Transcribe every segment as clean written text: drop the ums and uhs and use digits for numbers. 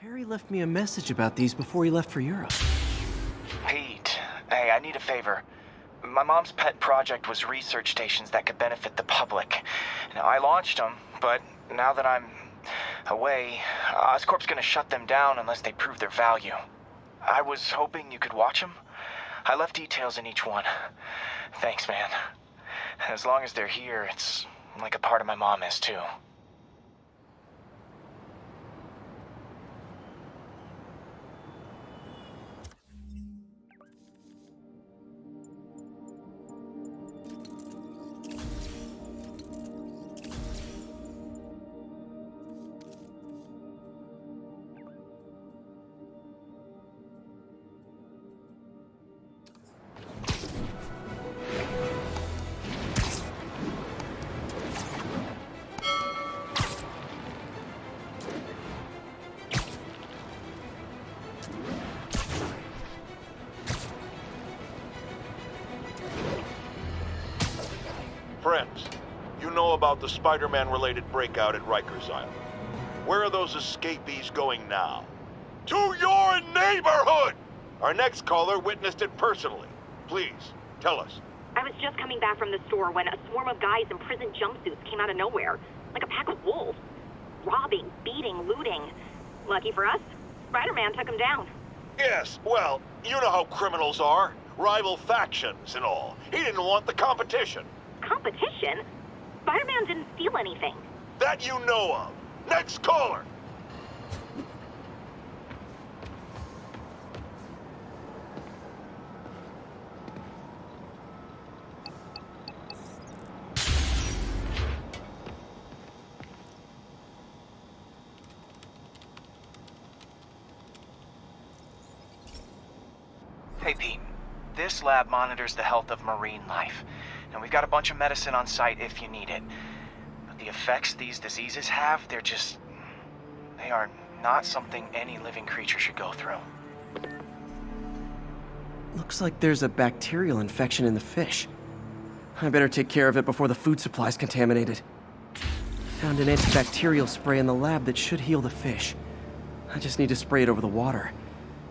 Harry left me a message about these before he left for Europe. Pete, hey, I need a favor. My mom's pet project was research stations that could benefit the public. Now, I launched them, but now that I'm away, Oscorp's gonna shut them down unless they prove their value. I was hoping you could watch them. I left details in each one. Thanks, man. As long as they're here, it's like a part of my mom is, too. Friends, you know about the Spider-Man-related breakout at Rikers Island. Where are those escapees going now? To your neighborhood! Our next caller witnessed it personally. Please, tell us. I was just coming back from the store when a swarm of guys in prison jumpsuits came out of nowhere, like a pack of wolves. Robbing, beating, looting. Lucky for us, Spider-Man took them down. Yes, well, you know how criminals are. Rival factions and all. He didn't want the competition. Competition? Spider-Man didn't steal anything. That you know of. Next caller! Hey, Pete. This lab monitors the health of marine life. And we've got a bunch of medicine on site if you need it. But the effects these diseases have, they are not something any living creature should go through. Looks like there's a bacterial infection in the fish. I better take care of it before the food supply's contaminated. Found an antibacterial spray in the lab that should heal the fish. I just need to spray it over the water.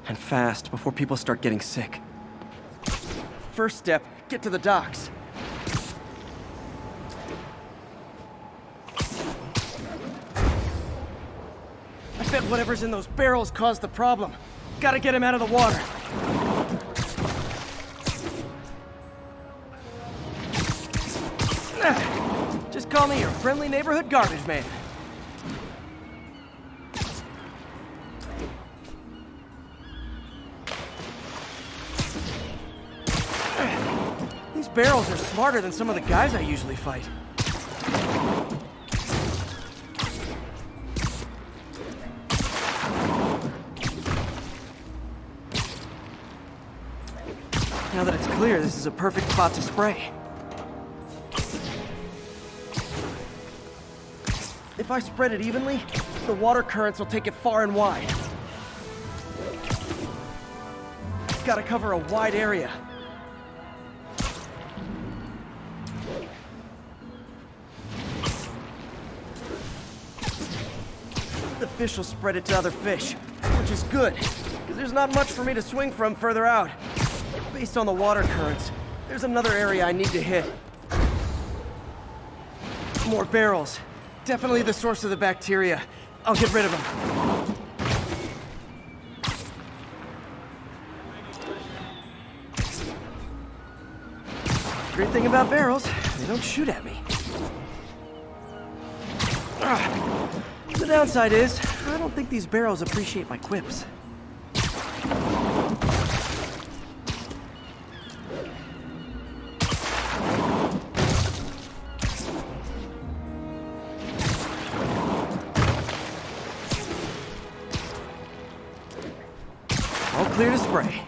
And fast, before people start getting sick. First step, get to the docks. I bet whatever's in those barrels caused the problem. Gotta get him out of the water. Just call me your friendly neighborhood garbage man. These barrels are smarter than some of the guys I usually fight. Now that it's clear, this is a perfect spot to spray. If I spread it evenly, the water currents will take it far and wide. Gotta cover a wide area. The fish will spread it to other fish, which is good, because there's not much for me to swing from further out. Based on the water currents, there's another area I need to hit. More barrels. Definitely the source of the bacteria. I'll get rid of them. Great thing about barrels, they don't shoot at me. The downside is, I don't think these barrels appreciate my quips. All clear to spray.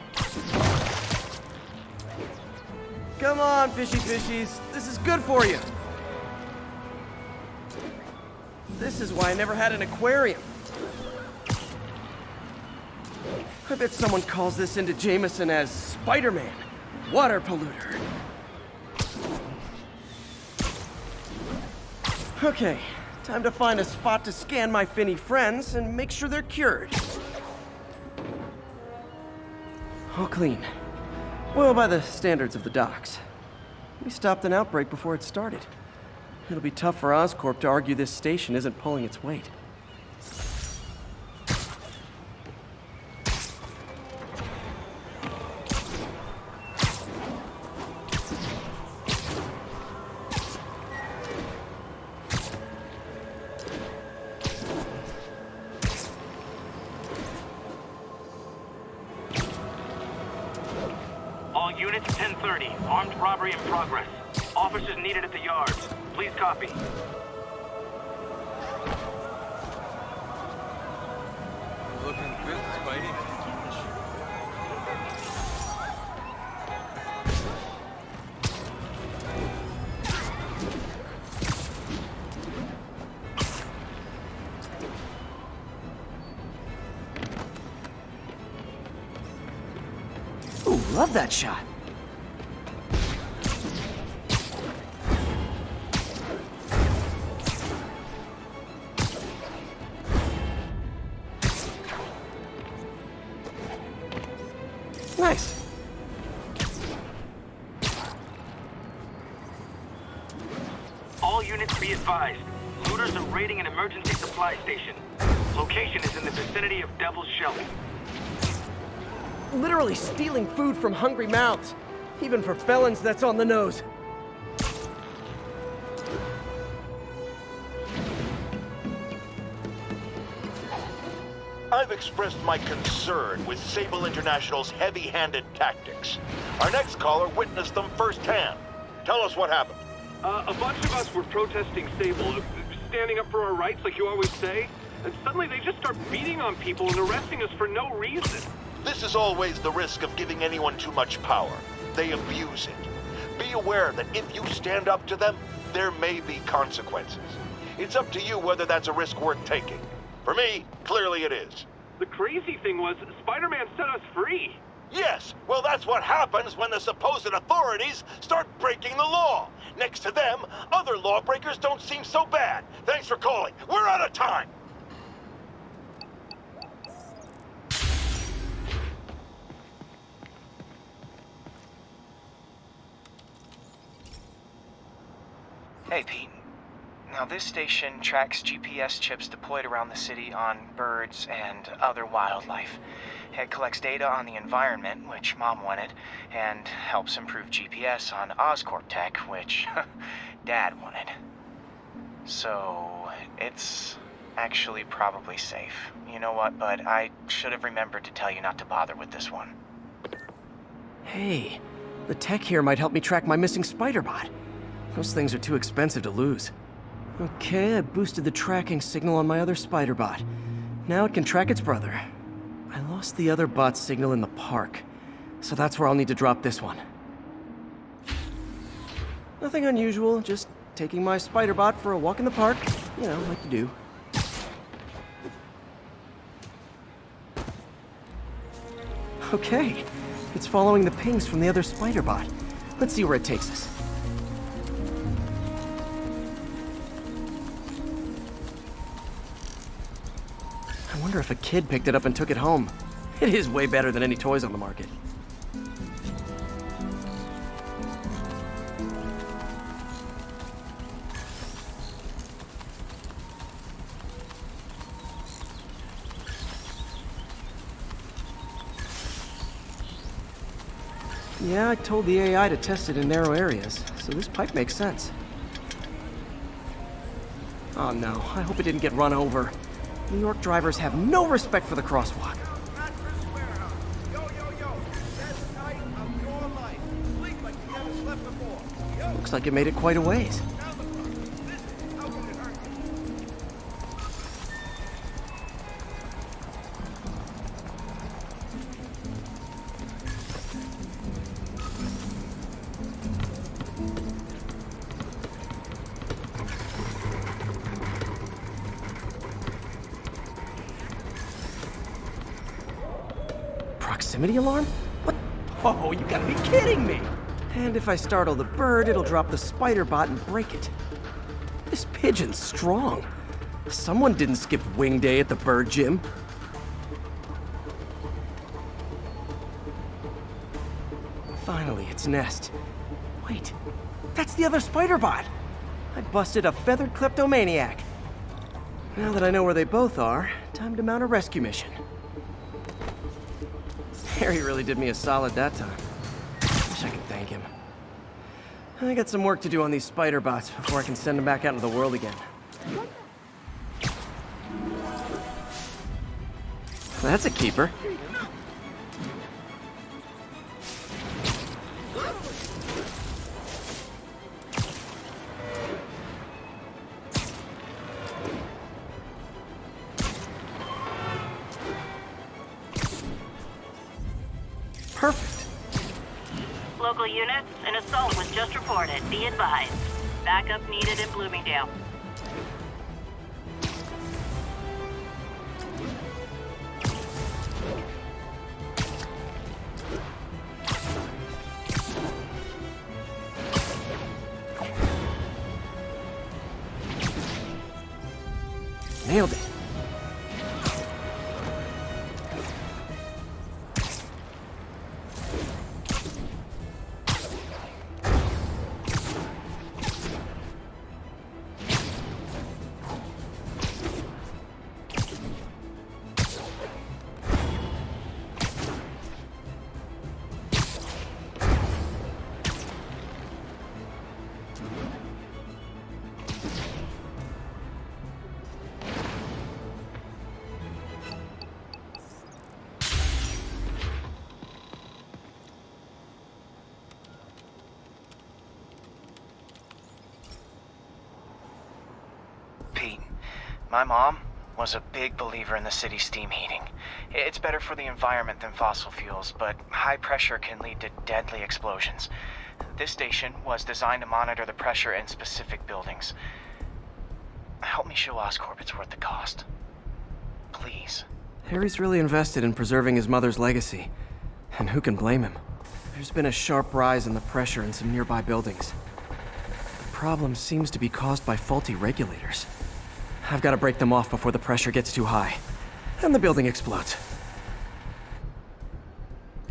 Come on, fishy fishies. This is good for you. This is why I never had an aquarium. I bet someone calls this into Jameson as Spiderman, water polluter. Okay, Time to find a spot to scan my finny friends and make sure they're cured. All clean. Well, by the standards of the docks. We stopped an outbreak before it started. It'll be tough for Oscorp to argue this station isn't pulling its weight. All units 1030. Armed robbery in progress. Officers needed at the yards. Please copy. Looking good, Spidey. Ooh, love that shot. Nice. All units be advised. Looters are raiding an emergency supply station. Location is in the vicinity of Devil's Shelf. Literally stealing food from hungry mouths. Even for felons, that's on the nose. I've expressed my concern with Sable International's heavy-handed tactics. Our next caller witnessed them firsthand. Tell us what happened. A bunch of us were protesting Sable, standing up for our rights like you always say, and suddenly they just start beating on people and arresting us for no reason. This is always the risk of giving anyone too much power. They abuse it. Be aware that if you stand up to them, there may be consequences. It's up to you whether that's a risk worth taking. For me, clearly it is. The crazy thing was, Spider-Man set us free. Yes, well that's what happens when the supposed authorities start breaking the law. Next to them, other lawbreakers don't seem so bad. Thanks for calling. We're out of time. Hey, Pete. Now, this station tracks GPS chips deployed around the city on birds and other wildlife. It collects data on the environment, which Mom wanted, and helps improve GPS on Oscorp tech, which Dad wanted. So, it's actually probably safe. You know what, bud? I should have remembered to tell you not to bother with this one. Hey, the tech here might help me track my missing Spider-Bot. Those things are too expensive to lose. Okay, I boosted the tracking signal on my other Spider-Bot. Now it can track its brother. I lost the other bot's signal in the park, so that's where I'll need to drop this one. Nothing unusual, just taking my Spider-Bot for a walk in the park. You know, like you do. Okay, it's following the pings from the other Spider-Bot. Let's see where it takes us. I wonder if a kid picked it up and took it home. It is way better than any toys on the market. Yeah, I told the AI to test it in narrow areas, so this pipe makes sense. Oh no, I hope it didn't get run over. New York drivers have no respect for the crosswalk. Looks like it made it quite a ways. Proximity alarm? What? Oh, you gotta be kidding me! And if I startle the bird, it'll drop the Spider-Bot and break it. This pigeon's strong. Someone didn't skip wing day at the bird gym. Finally, its nest. Wait, that's the other spider bot. I busted a feathered kleptomaniac. Now that I know where they both are, time to mount a rescue mission. Harry really did me a solid that time. Wish I could thank him. I got some work to do on these spider bots before I can send them back out into the world again. That's a keeper. Perfect. Local units, an assault was just reported. Be advised. Backup needed in Bloomingdale. Nailed it. Pete, my mom was a big believer in the city's steam heating. It's better for the environment than fossil fuels, but high pressure can lead to deadly explosions. This station was designed to monitor the pressure in specific buildings. Help me show Oscorp it's worth the cost. Please. Harry's really invested in preserving his mother's legacy. And who can blame him? There's been a sharp rise in the pressure in some nearby buildings. The problem seems to be caused by faulty regulators. I've got to break them off before the pressure gets too high. And the building explodes.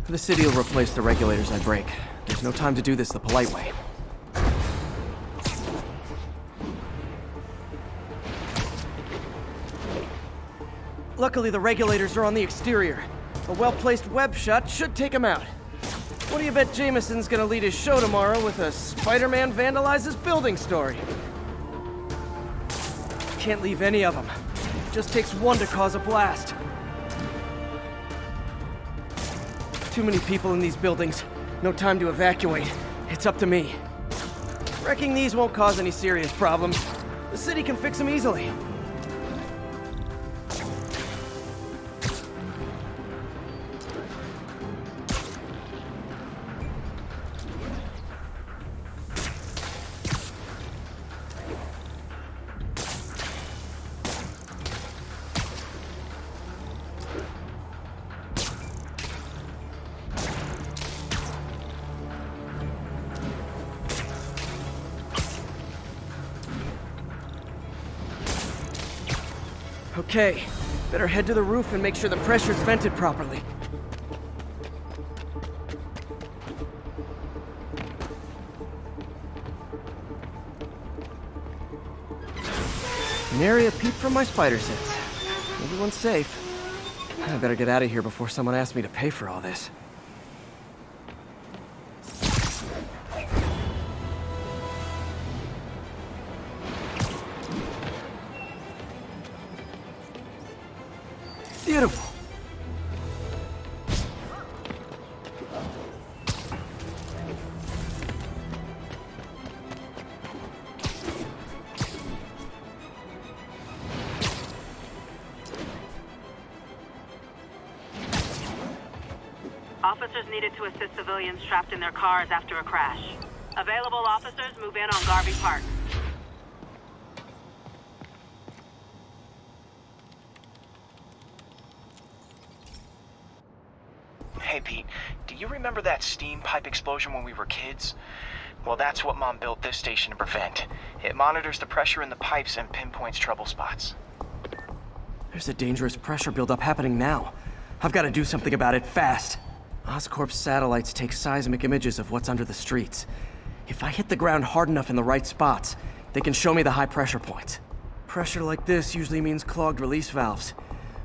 The city will replace the regulators I break. There's no time to do this the polite way. Luckily, the regulators are on the exterior. A well-placed web shot should take them out. What do you bet Jameson's gonna lead his show tomorrow with a Spider-Man vandalizes building story? Can't leave any of them. Just takes one to cause a blast. Too many people in these buildings. No time to evacuate. It's up to me. Wrecking these won't cause any serious problems. The city can fix them easily. Okay, better head to the roof and make sure the pressure's vented properly. An area peep from my spider sense. Everyone's safe. I better get out of here before someone asks me to pay for all this. Beautiful. Officers needed to assist civilians trapped in their cars after a crash. Available officers move in on Garvey Park. Hey Pete, do you remember that steam pipe explosion when we were kids? Well, that's what Mom built this station to prevent. It monitors the pressure in the pipes and pinpoints trouble spots. There's a dangerous pressure buildup happening now. I've got to do something about it fast. Oscorp's satellites take seismic images of what's under the streets. If I hit the ground hard enough in the right spots, they can show me the high pressure points. Pressure like this usually means clogged release valves.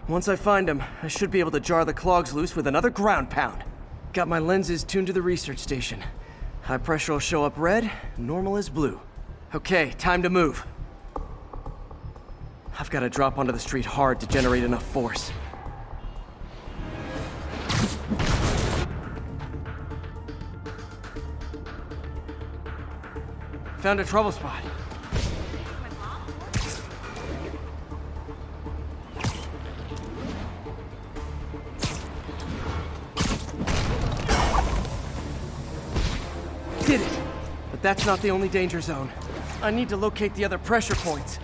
Once I find them, I should be able to jar the clogs loose with another ground pound. Got my lenses tuned to the research station. High pressure will show up red, normal is blue. Okay, time to move. I've got to drop onto the street hard to generate enough force. Found a trouble spot. Did it! But that's not the only danger zone. I need to locate the other pressure points.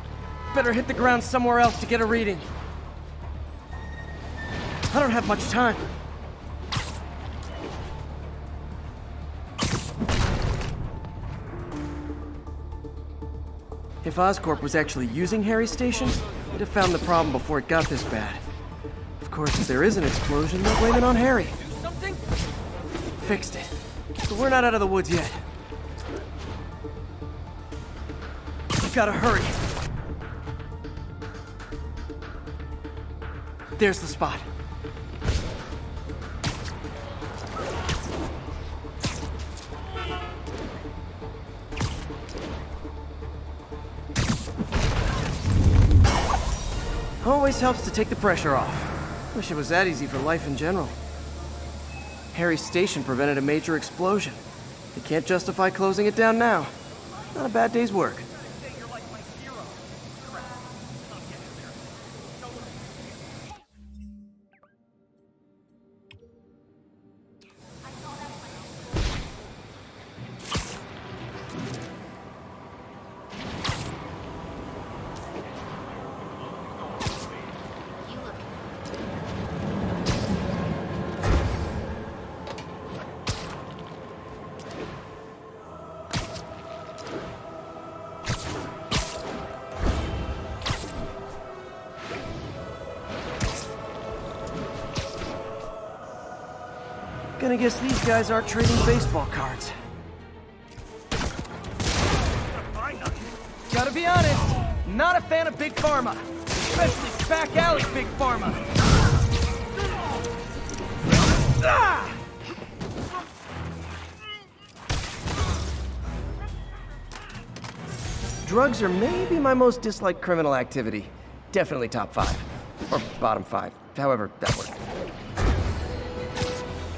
Better hit the ground somewhere else to get a reading. I don't have much time. If Oscorp was actually using Harry's station, they'd have found the problem before it got this bad. Of course, if there is an explosion, they'll blame it on Harry. Fixed it. But we're not out of the woods yet. Gotta hurry. There's the spot. Always helps to take the pressure off. Wish it was that easy for life in general. Harry's station prevented a major explosion. They can't justify closing it down now. Not a bad day's work. Gonna guess these guys aren't trading baseball cards. Gotta be honest, not a fan of Big Pharma. Especially back alley Big Pharma. Ah! Drugs are maybe my most disliked criminal activity. Definitely top 5. Or bottom 5. However that works.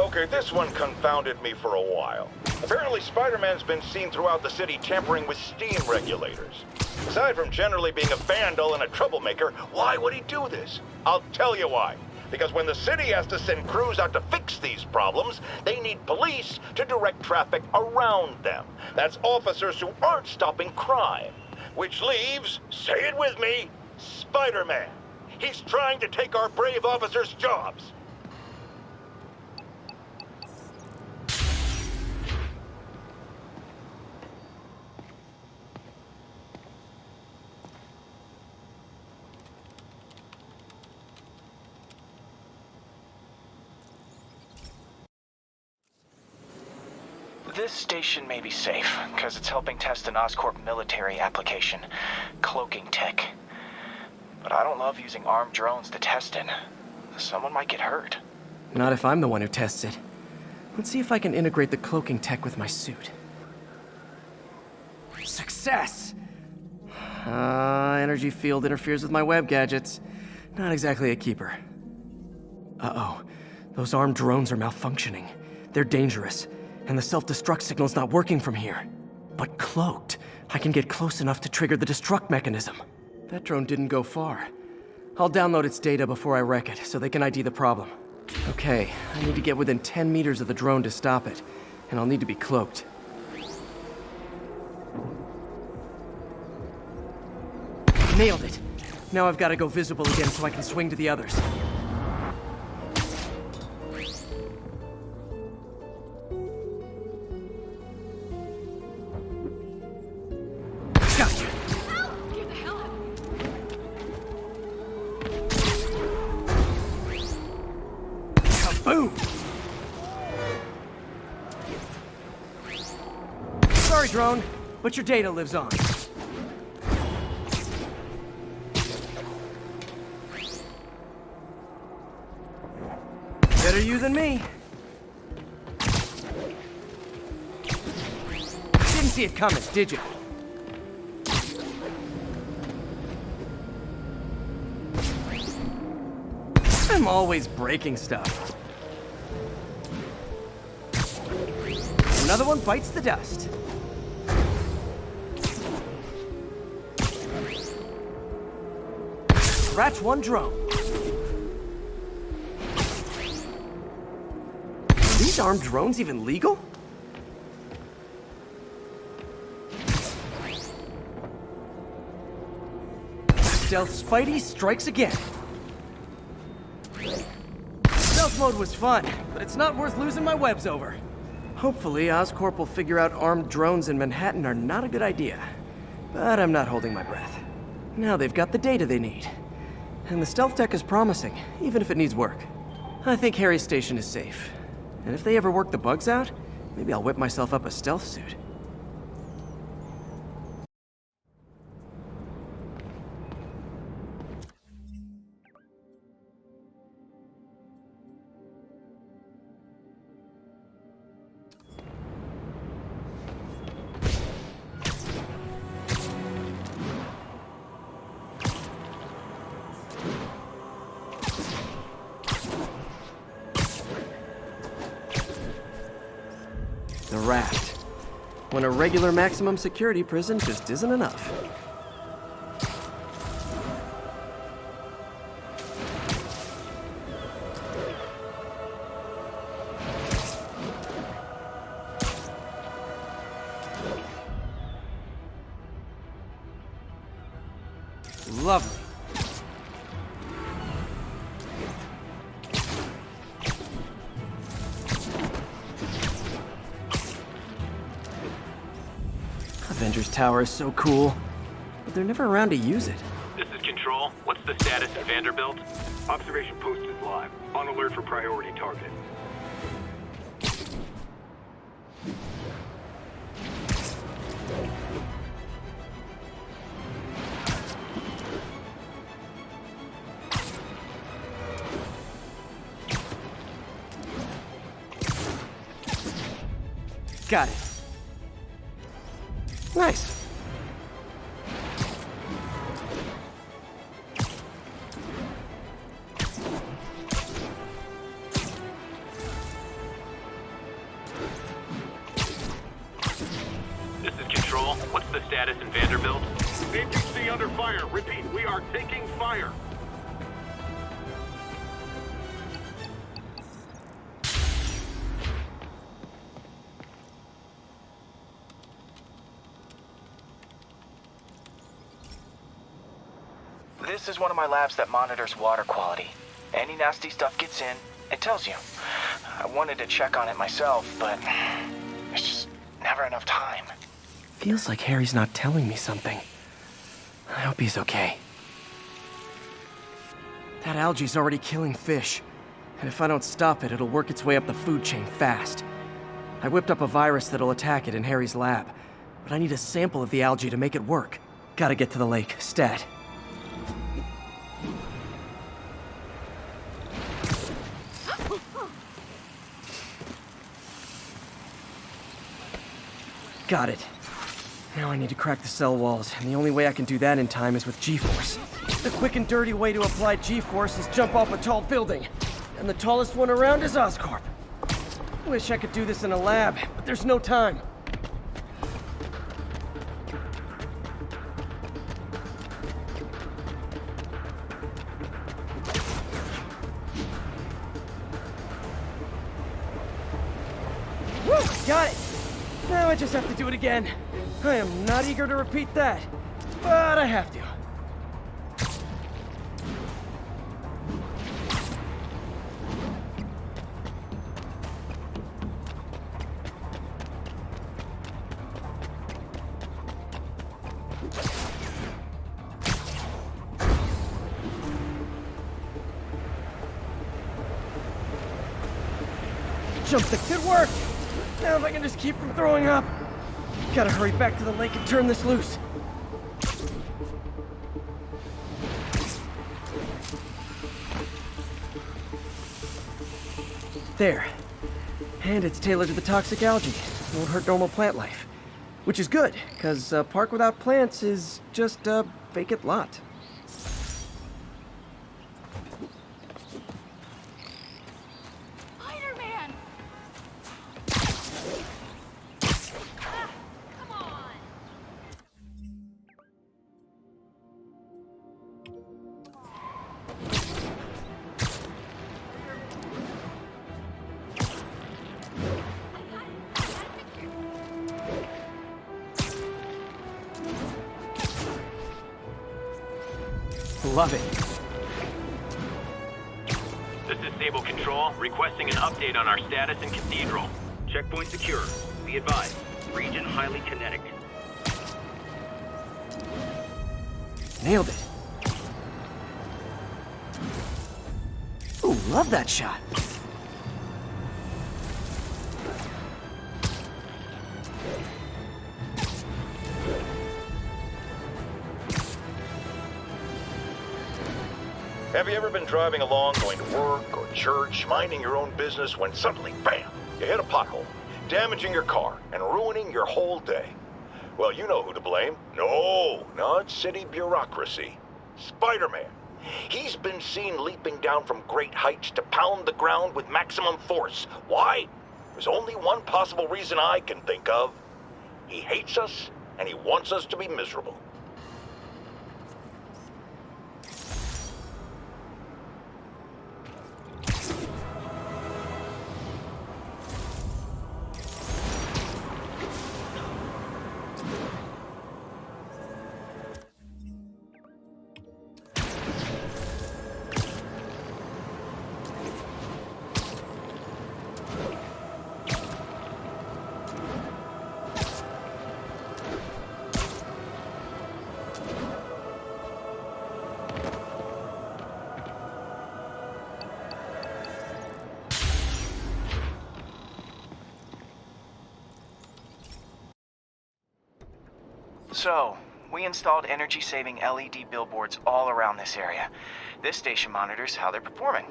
Okay, this one confounded me for a while. Apparently, Spider-Man's been seen throughout the city tampering with steam regulators. Aside from generally being a vandal and a troublemaker, why would he do this? I'll tell you why. Because when the city has to send crews out to fix these problems, they need police to direct traffic around them. That's officers who aren't stopping crime. Which leaves, say it with me, Spider-Man. He's trying to take our brave officers' jobs. This station may be safe, because it's helping test an Oscorp military application, cloaking tech. But I don't love using armed drones to test it. Someone might get hurt. Not if I'm the one who tests it. Let's see if I can integrate the cloaking tech with my suit. Success! Energy field interferes with my web gadgets. Not exactly a keeper. Uh-oh. Those armed drones are malfunctioning. They're dangerous. And the self-destruct signal's not working from here. But cloaked, I can get close enough to trigger the destruct mechanism. That drone didn't go far. I'll download its data before I wreck it, so they can ID the problem. Okay, I need to get within 10 meters of the drone to stop it. And I'll need to be cloaked. Nailed it! Now I've got to go visible again so I can swing to the others. Boom! Sorry, drone, but your data lives on. Better you than me. Didn't see it coming, did you? I'm always breaking stuff. Another one bites the dust. Scratch one drone. Are these armed drones even legal? Stealth Spidey strikes again. Stealth mode was fun, but it's not worth losing my webs over. Hopefully, Oscorp will figure out armed drones in Manhattan are not a good idea. But I'm not holding my breath. Now they've got the data they need. And the stealth tech is promising, even if it needs work. I think Harry's station is safe. And if they ever work the bugs out, maybe I'll whip myself up a stealth suit. The raft. When a regular maximum security prison just isn't enough. Lovely. Avengers Tower is so cool, but they're never around to use it. This is Control. What's the status at Vanderbilt? Observation post is live. On alert for priority target. Got it. Nice. This is Control. What's the status in Vanderbilt? APC under fire. Repeat, we are taking fire. This is one of my labs that monitors water quality. Any nasty stuff gets in, it tells you. I wanted to check on it myself, but there's just never enough time. Feels like Harry's not telling me something. I hope he's okay. That algae's already killing fish. And if I don't stop it, it'll work its way up the food chain fast. I whipped up a virus that'll attack it in Harry's lab. But I need a sample of the algae to make it work. Gotta get to the lake, stat. Got it. Now I need to crack the cell walls, and the only way I can do that in time is with G-force. The quick and dirty way to apply G-force is jump off a tall building. And the tallest one around is Oscorp. Wish I could do this in a lab, but there's no time. Woo! Got it! Now I just have to do it again. I am not eager to repeat that, but I have to. jump stick did work! Now if I can just keep from throwing up. Gotta hurry back to the lake and turn this loose. There. And it's tailored to the toxic algae. Won't hurt normal plant life. Which is good, because a park without plants is just a vacant lot. Spider-Man! Come on! Love it. This is Sable Control, requesting an update on our status in Cathedral. Checkpoint secure. Be advised, region highly kinetic. Nailed it. Ooh, love that shot. Have you ever been driving along, going to work or church, minding your own business, when suddenly, bam, you hit a pothole, damaging your car and ruining your whole day? Well, you know who to blame. No, not city bureaucracy. Spider-Man. He's been seen leaping down from great heights to pound the ground with maximum force. Why? There's only one possible reason I can think of. He hates us, and he wants us to be miserable. So, we installed energy-saving LED billboards all around this area. This station monitors how they're performing.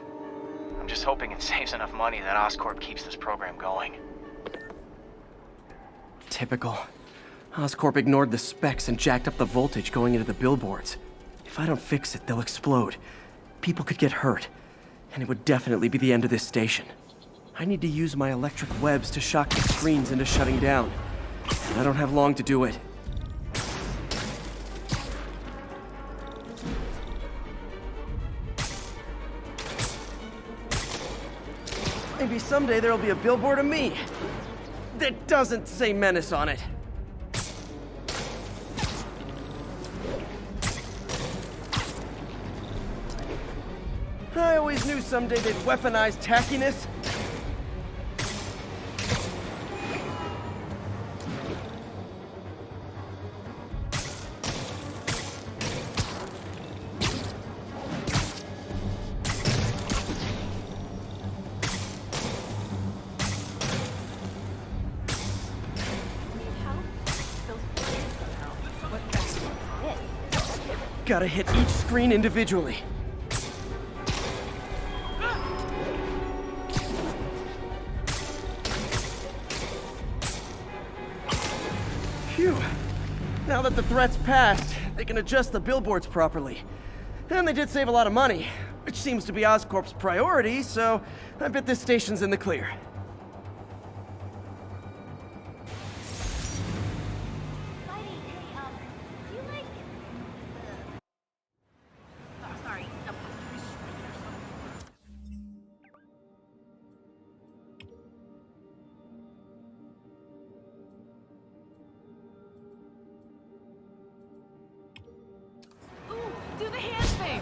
I'm just hoping it saves enough money that Oscorp keeps this program going. Typical. Oscorp ignored the specs and jacked up the voltage going into the billboards. If I don't fix it, they'll explode. People could get hurt. And it would definitely be the end of this station. I need to use my electric webs to shock the screens into shutting down. And I don't have long to do it. Maybe someday there'll be a billboard of me that doesn't say Menace on it. I always knew someday they'd weaponize tackiness. Gotta hit each screen individually. Phew. Now that the threat's passed, they can adjust the billboards properly. And they did save a lot of money, which seems to be Oscorp's priority, so I bet this station's in the clear. Do the hand thing!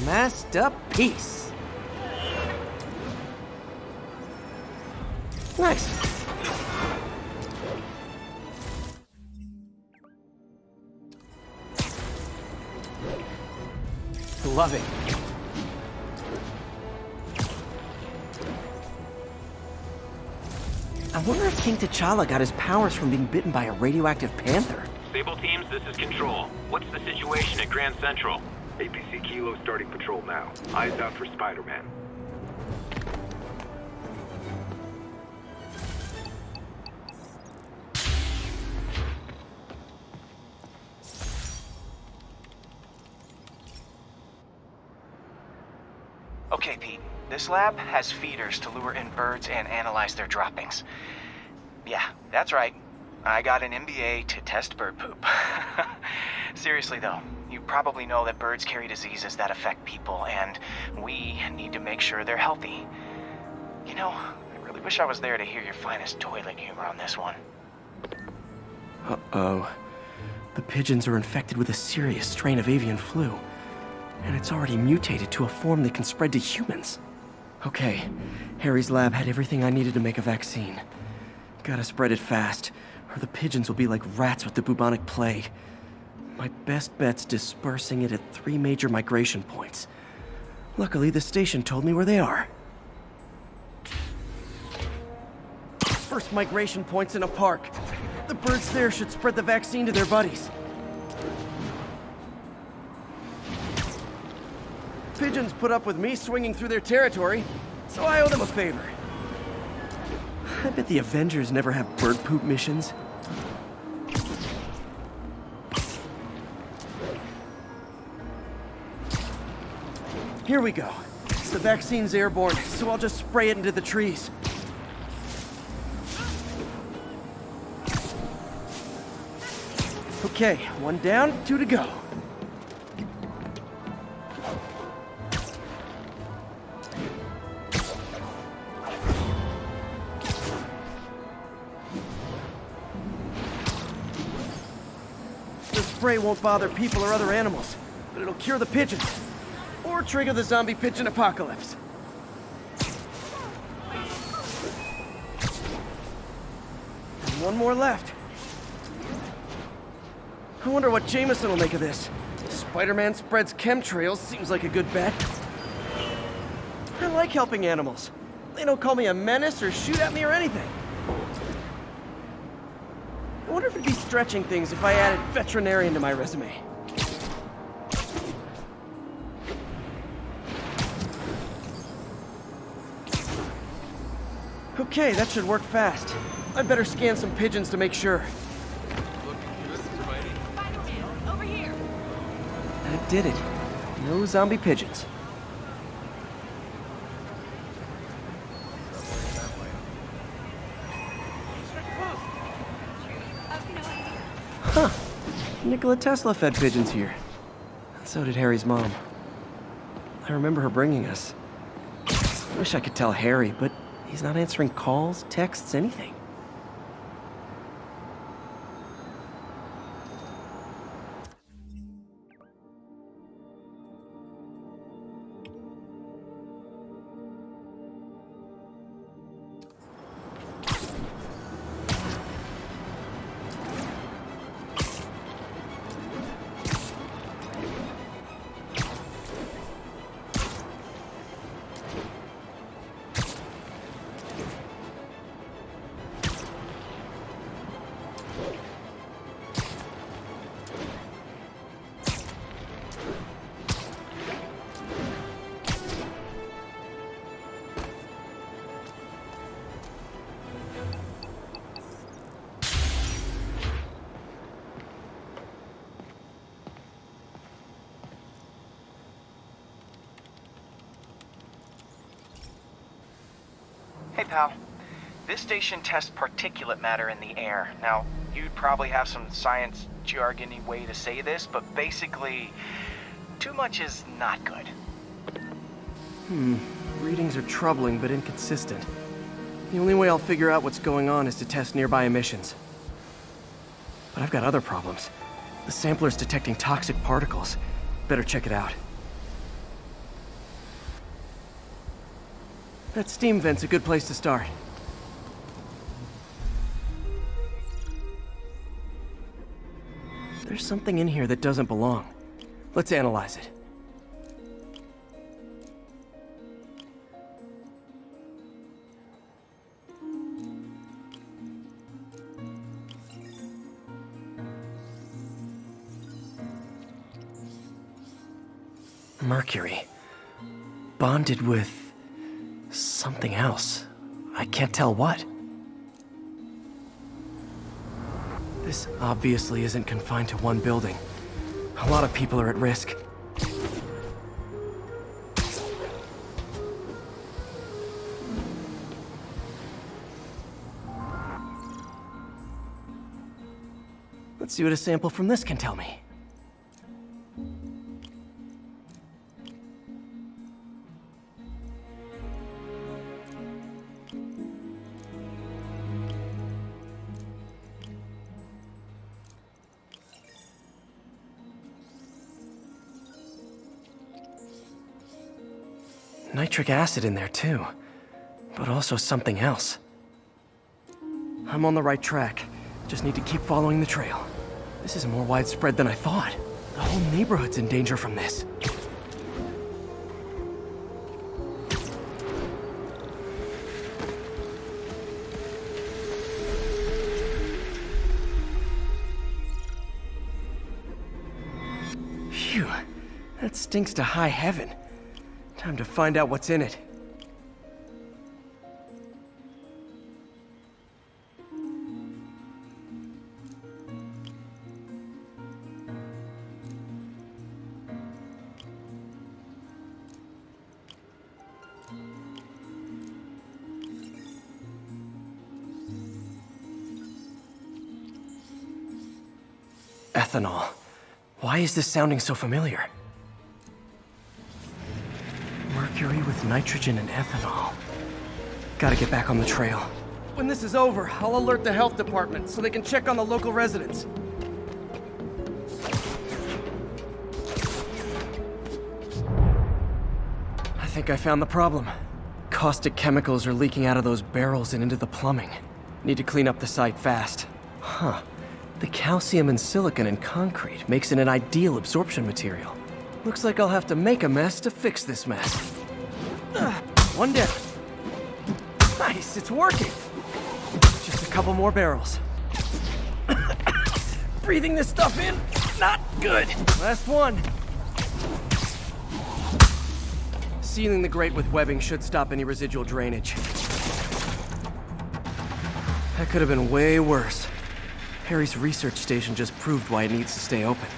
Masterpiece. Nice. Love it. I wonder if King T'Challa got his powers from being bitten by a radioactive panther. Sable teams, this is Control. What's the situation at Grand Central? APC Kilo starting patrol now. Eyes out for Spider-Man. Okay, Pete. This lab has feeders to lure in birds and analyze their droppings. Yeah, that's right. I got an MBA to test bird poop. Seriously though, you probably know that birds carry diseases that affect people, and we need to make sure they're healthy. You know, I really wish I was there to hear your finest toilet humor on this one. Uh-oh. The pigeons are infected with a serious strain of avian flu, and it's already mutated to a form that can spread to humans. Okay, Harry's lab had everything I needed to make a vaccine. Gotta spread it fast, or the pigeons will be like rats with the bubonic plague. My best bet's dispersing it at 3 major migration points. Luckily, the station told me where they are. First migration point's in a park. The birds there should spread the vaccine to their buddies. Pigeons put up with me swinging through their territory, so I owe them a favor. I bet the Avengers never have bird poop missions. Here we go. The vaccine's airborne, so I'll just spray it into the trees. Okay, 1 down, 2 to go. The spray won't bother people or other animals, but it'll cure the pigeons. Or trigger the zombie pigeon apocalypse. And 1 more left. I wonder what Jameson will make of this. Spider-Man spreads chemtrails seems like a good bet. I like helping animals. They don't call me a menace or shoot at me or anything. I wonder if it'd be stretching things if I added veterinarian to my resume. Okay, that should work fast. I'd better scan some pigeons to make sure. Looking good, Spidey. Spider-Man, over here. That did it. No zombie pigeons. Huh. Nikola Tesla fed pigeons here. So did Harry's mom. I remember her bringing us. I wish I could tell Harry, but he's not answering calls, texts, anything. Hey, pal. This station tests particulate matter in the air. Now, you'd probably have some science jargony way to say this, but basically, too much is not good. Readings are troubling but inconsistent. The only way I'll figure out what's going on is to test nearby emissions. But I've got other problems. The sampler's detecting toxic particles. Better check it out. That steam vent's a good place to start. There's something in here that doesn't belong. Let's analyze it. Mercury. Bonded with something else. I can't tell what. This obviously isn't confined to one building. A lot of people are at risk. Let's see what a sample from this can tell me. Nitric acid in there too, but also something else. I'm on the right track. Just need to keep following the trail. This is more widespread than I thought. The whole neighborhood's in danger from this. Phew, that stinks to high heaven. Time to find out what's in it. Ethanol. Why is this sounding so familiar? Mercury with nitrogen and ethanol. Gotta get back on the trail. When this is over, I'll alert the health department so they can check on the local residents. I think I found the problem. Caustic chemicals are leaking out of those barrels and into the plumbing. Need to clean up the site fast. Huh. The calcium and silicon in concrete makes it an ideal absorption material. Looks like I'll have to make a mess to fix this mess. One down. Nice, it's working. Just a couple more barrels. Breathing this stuff in, not good. Last one. Sealing the grate with webbing should stop any residual drainage. That could have been way worse. Harry's research station just proved why it needs to stay open.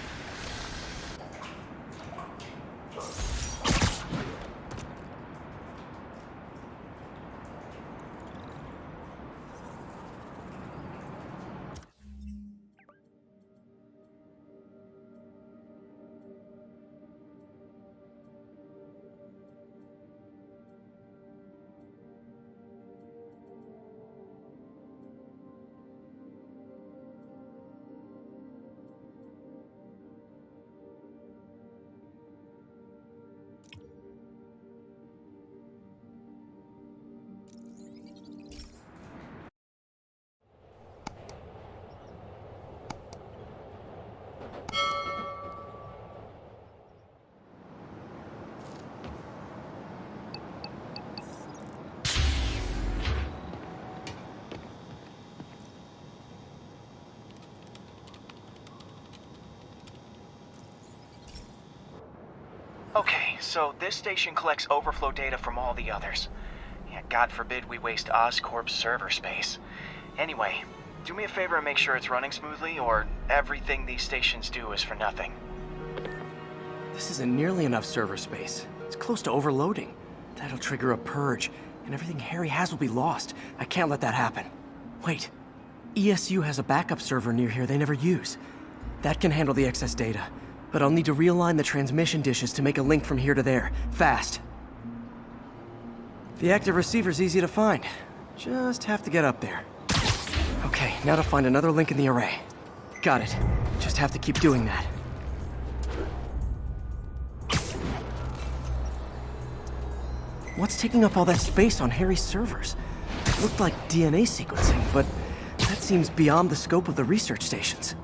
Okay, so this station collects overflow data from all the others. Yeah, God forbid we waste Oscorp's server space. Anyway, do me a favor and make sure it's running smoothly, or everything these stations do is for nothing. This isn't nearly enough server space. It's close to overloading. That'll trigger a purge, and everything Harry has will be lost. I can't let that happen. Wait. ESU has a backup server near here they never use. That can handle the excess data. But I'll need to realign the transmission dishes to make a link from here to there, fast. The active receiver's easy to find. Just have to get up there. Okay, now to find another link in the array. Got it. Just have to keep doing that. What's taking up all that space on Harry's servers? It looked like DNA sequencing, but that seems beyond the scope of the research stations.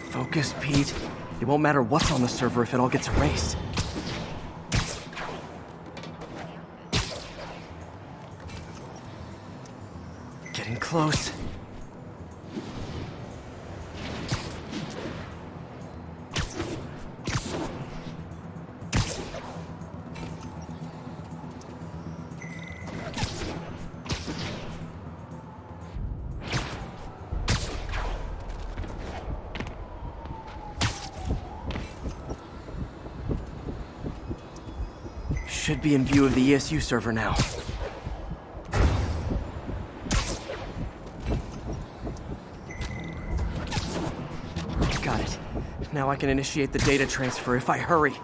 Focus, Pete. It won't matter what's on the server if it all gets erased. Getting close. Should be in view of the ESU server now. Got it. Now I can initiate the data transfer if I hurry.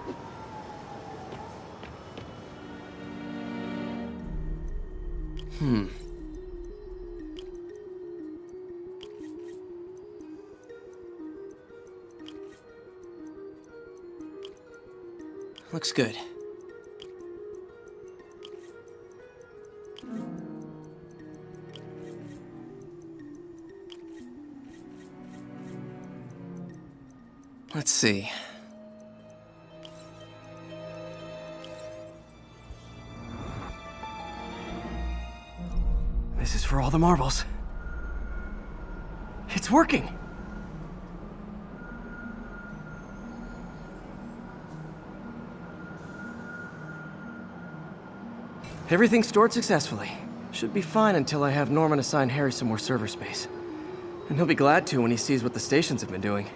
Looks good. Let's see. This is for all the marbles. It's working! Everything's stored successfully. Should be fine until I have Norman assign Harry some more server space. And he'll be glad to when he sees what the stations have been doing.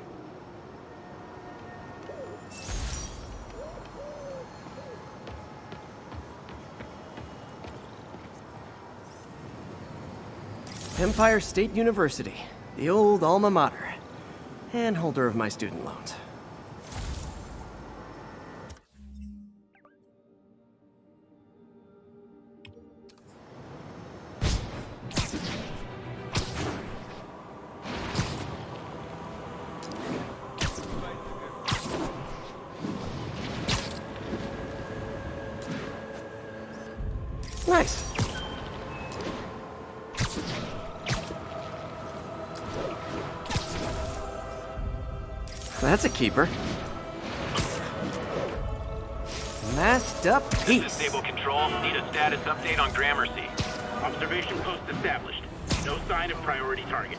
Empire State University, the old alma mater, and holder of my student loans. Nice. That's a keeper. Masked up piece. Disable control. Need a status update on Gramercy. Observation post established. No sign of priority target.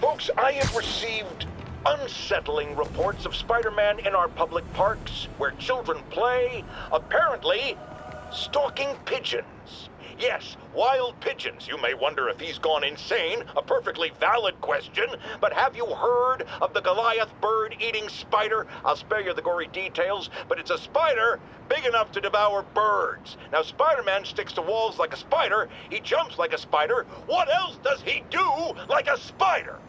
Folks, I have received unsettling reports of Spider-Man in our public parks, where children play, apparently stalking pigeons. Yes, wild pigeons. You may wonder if he's gone insane, a perfectly valid question, but have you heard of the Goliath bird-eating spider? I'll spare you the gory details, but it's a spider big enough to devour birds. Now, Spider-Man sticks to walls like a spider, he jumps like a spider. What else does he do like a spider?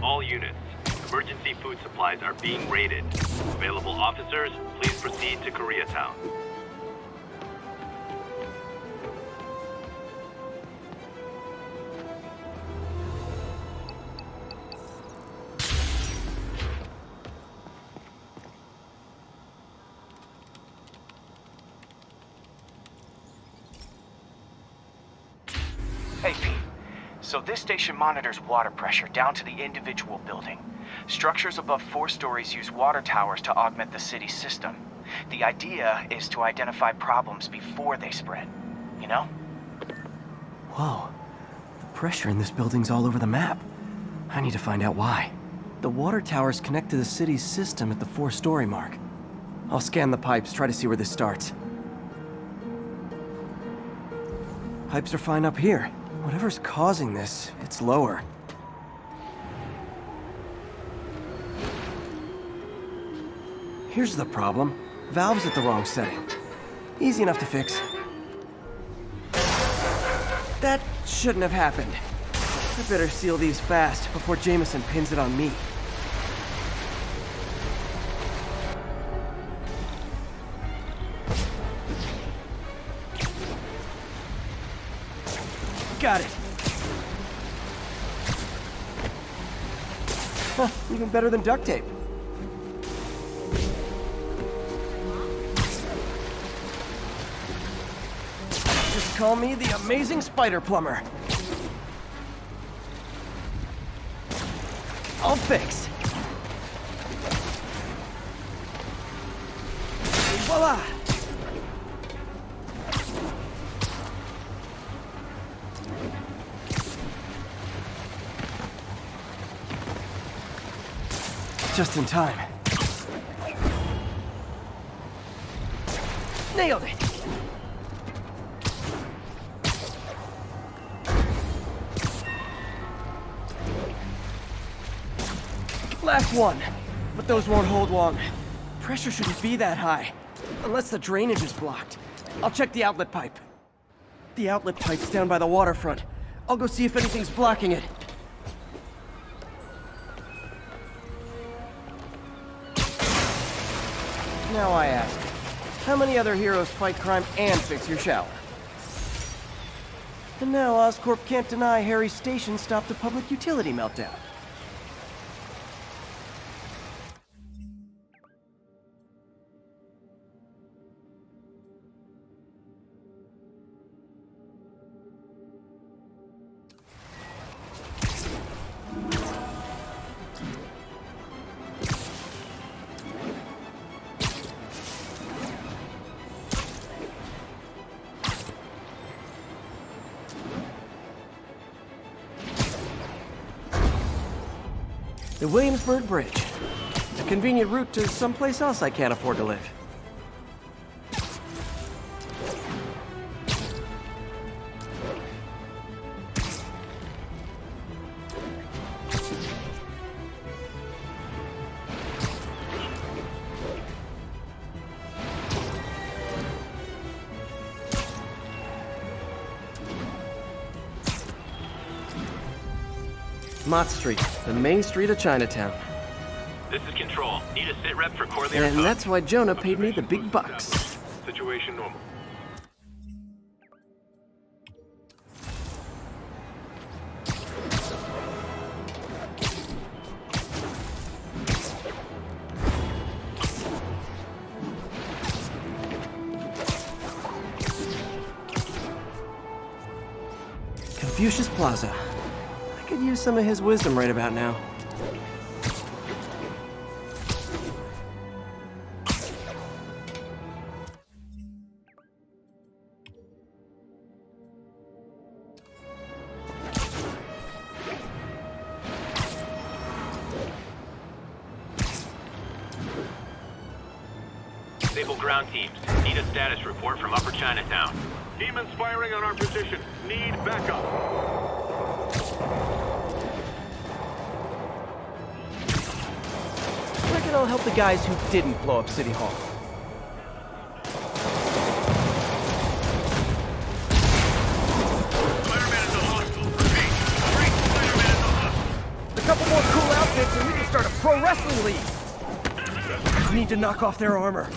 All units, emergency food supplies are being raided. Available officers, please proceed to Koreatown. Hey, Pete. So this station monitors water pressure down to the individual building. Structures above 4 stories use water towers to augment the city's system. The idea is to identify problems before they spread, you know? Whoa. The pressure in this building's all over the map. I need to find out why. The water towers connect to the city's system at the 4-story mark. I'll scan the pipes, try to see where this starts. Pipes are fine up here. Whatever's causing this, it's lower. Here's the problem. Valve's at the wrong setting. Easy enough to fix. That shouldn't have happened. I better seal these fast before Jameson pins it on me. Got it. Huh, even better than duct tape. Just call me the amazing spider plumber. I'll fix. Voila! Just in time. Nailed it! Last one, but those won't hold long. Pressure shouldn't be that high, unless the drainage is blocked. I'll check the outlet pipe. The outlet pipe's down by the waterfront. I'll go see if anything's blocking it. Now I ask, how many other heroes fight crime and fix your shower? And now Oscorp can't deny Harry's station stopped a public utility meltdown. The Williamsburg Bridge. A convenient route to someplace else I can't afford to live. Mott Street, the main street of Chinatown. This is Control. Need a sit rep for Corlear. And that's why Jonah paid me the big bucks. Situation normal. Confucius Plaza. I could use some of his wisdom right about now. Stable ground teams. Need a status report from Upper Chinatown. Demons firing on our position. Need backup. Reckon I'll help the guys who didn't blow up City Hall. Spider-Man is a hostile. Repeat. Spider-Man is a hostile. A couple more cool outfits and we can start a pro wrestling league. Need to knock off their armor.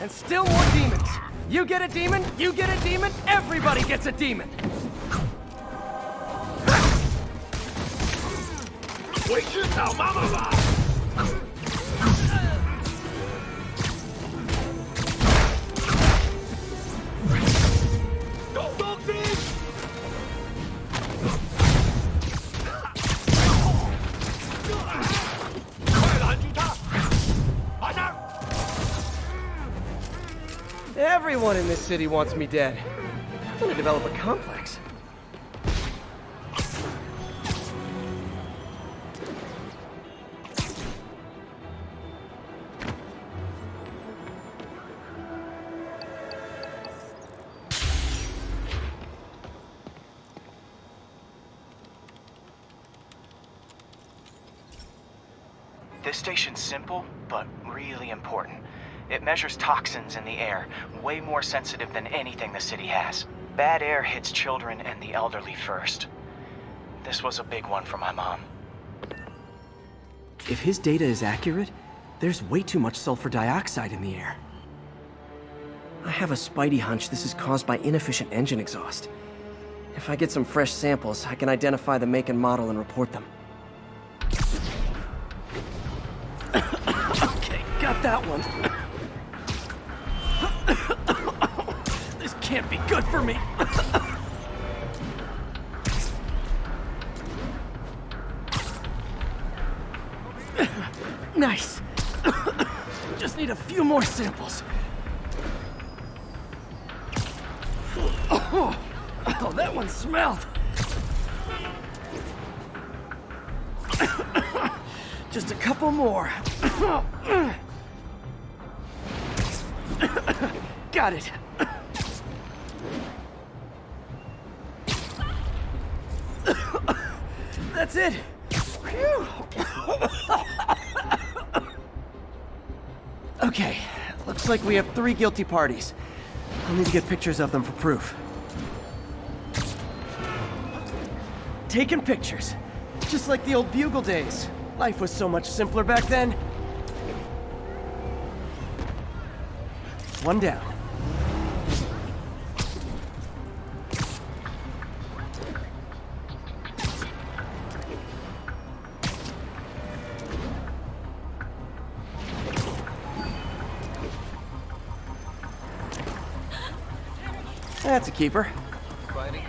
And still more demons. You get a demon, you get a demon, everybody gets a demon. Everyone in this city wants me dead. I'm gonna develop a complex. This station's simple, but really important. It measures toxins in the air, way more sensitive than anything the city has. Bad air hits children and the elderly first. This was a big one for my mom. If his data is accurate, there's way too much sulfur dioxide in the air. I have a spidey hunch this is caused by inefficient engine exhaust. If I get some fresh samples, I can identify the make and model and report them. Okay, got that one. This can't be good for me. Nice. Just need a few more samples. Oh, that one smelled. Just a couple more. Got it. That's it. Phew. Okay, looks like we have 3 guilty parties. I'll need to get pictures of them for proof. Taking pictures. Just like the old Bugle days. Life was so much simpler back then. One down. That's a keeper. Spidey?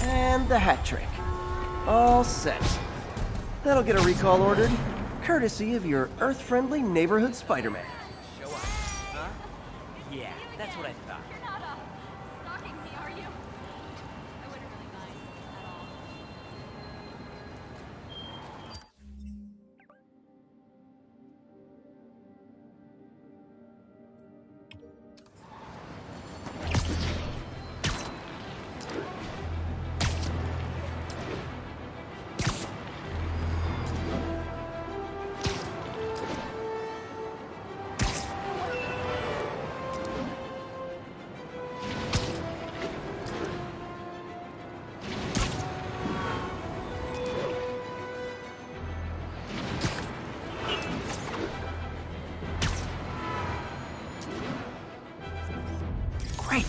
And the hat trick. All set. That'll get a recall ordered, courtesy of your Earth-friendly neighborhood Spider-Man. Show up. Huh? Yeah, that's what I thought. You're not stalking me, are you? I wouldn't really mind at all. Great.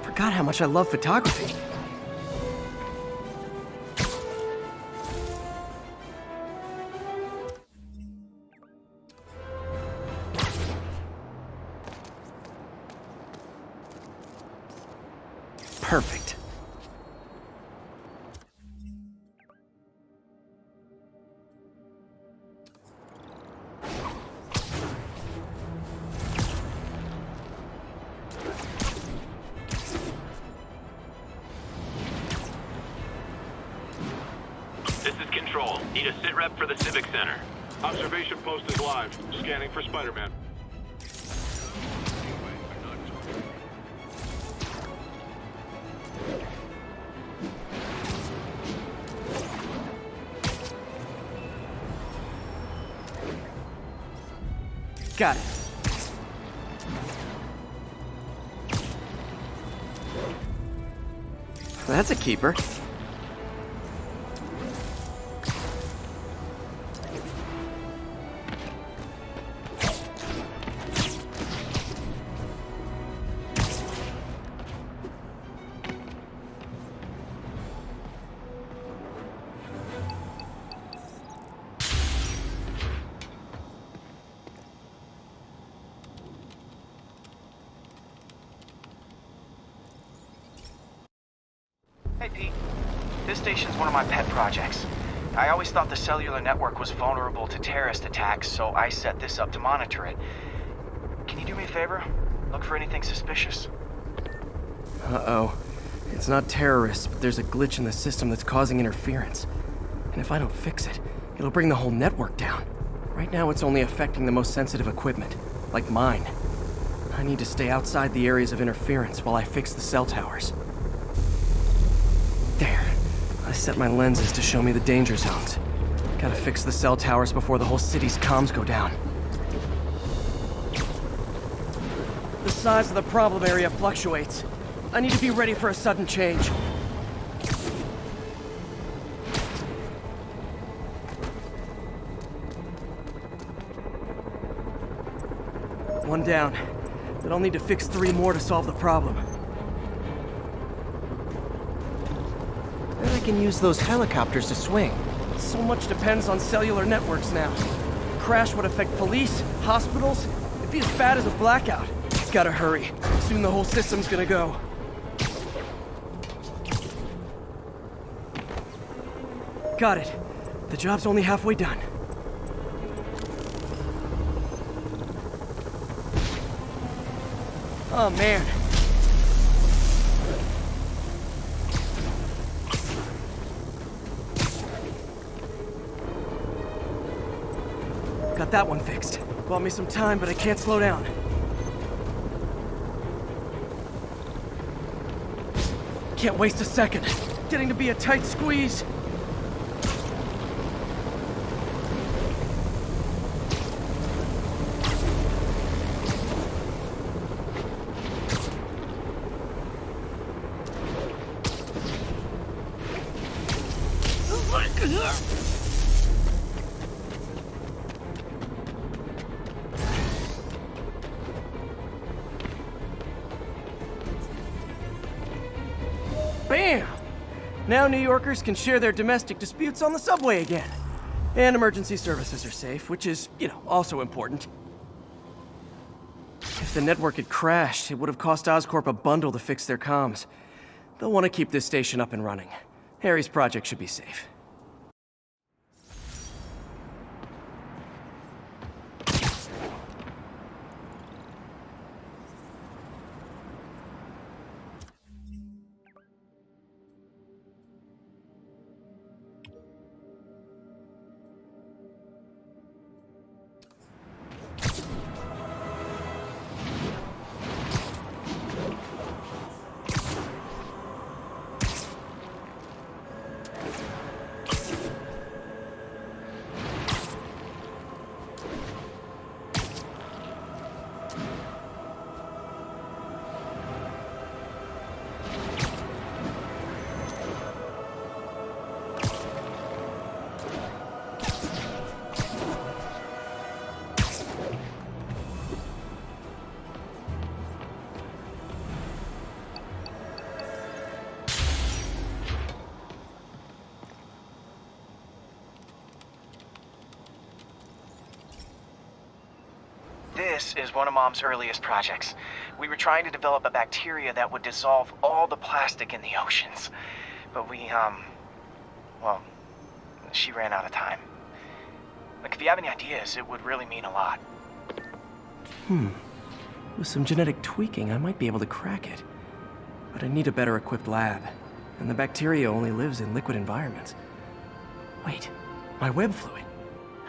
Forgot how much I love photography. Perfect. This is Control. Need a sit rep for the Civic Center. Observation post is live. Scanning for Spider-Man. Anyway, I'm not talking. Got it. That's a keeper. this station's one of my pet projects. I always thought the cellular network was vulnerable to terrorist attacks, so I set this up to monitor it. Can you do me a favor? Look for anything suspicious. Uh-oh. It's not terrorists, but there's a glitch in the system that's causing interference. And if I don't fix it, it'll bring the whole network down. Right now, it's only affecting the most sensitive equipment, like mine. I need to stay outside the areas of interference while I fix the cell towers. There. I set my lenses to show me the danger zones. Gotta fix the cell towers before the whole city's comms go down. The size of the problem area fluctuates. I need to be ready for a sudden change. One down. But I'll need to fix 3 more to solve the problem. Then I can use those helicopters to swing. So much depends on cellular networks now. A crash would affect police, hospitals. It'd be as bad as a blackout. Gotta hurry. Soon the whole system's gonna go. Got it. The job's only halfway done. Oh, man. Got that one fixed. Bought me some time, but I can't slow down. Can't waste a second. Getting to be a tight squeeze. Bam! Now New Yorkers can share their domestic disputes on the subway again. And emergency services are safe, which is, also important. If the network had crashed, it would have cost Oscorp a bundle to fix their comms. They'll want to keep this station up and running. Harry's project should be safe. This is one of Mom's earliest projects. We were trying to develop a bacteria that would dissolve all the plastic in the oceans. But well, she ran out of time. Like, if you have any ideas, it would really mean a lot. With some genetic tweaking, I might be able to crack it. But I need a better equipped lab. And the bacteria only lives in liquid environments. Wait, my web fluid.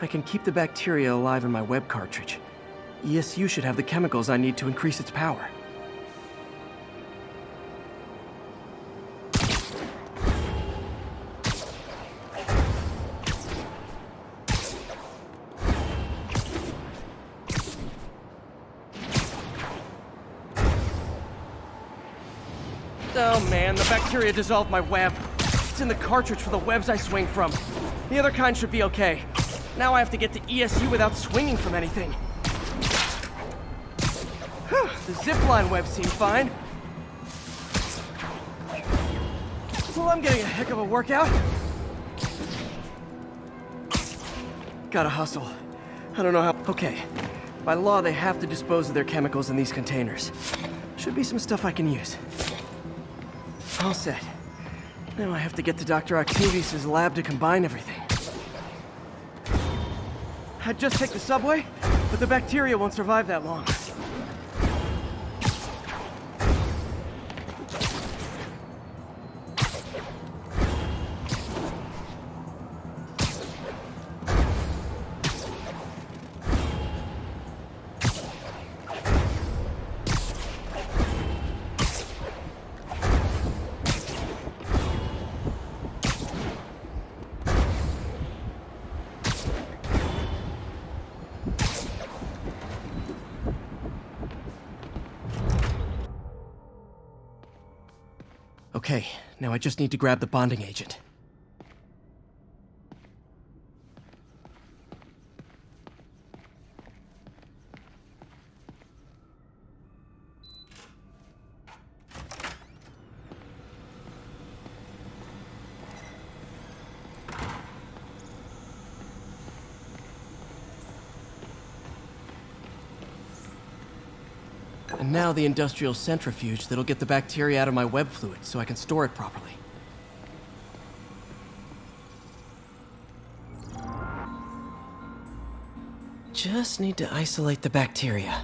I can keep the bacteria alive in my web cartridge. ESU should have the chemicals I need to increase its power. Oh man, the bacteria dissolved my web. It's in the cartridge for the webs I swing from. The other kind should be okay. Now I have to get to ESU without swinging from anything. The zipline webs seem fine. Well, I'm getting a heck of a workout. Gotta hustle. I don't know how... Okay. By law, they have to dispose of their chemicals in these containers. Should be some stuff I can use. All set. Now I have to get to Dr. Octavius' lab to combine everything. I'd just take the subway, but the bacteria won't survive that long. Okay, now I just need to grab the bonding agent. And now the industrial centrifuge that'll get the bacteria out of my web fluid so I can store it properly. Just need to isolate the bacteria.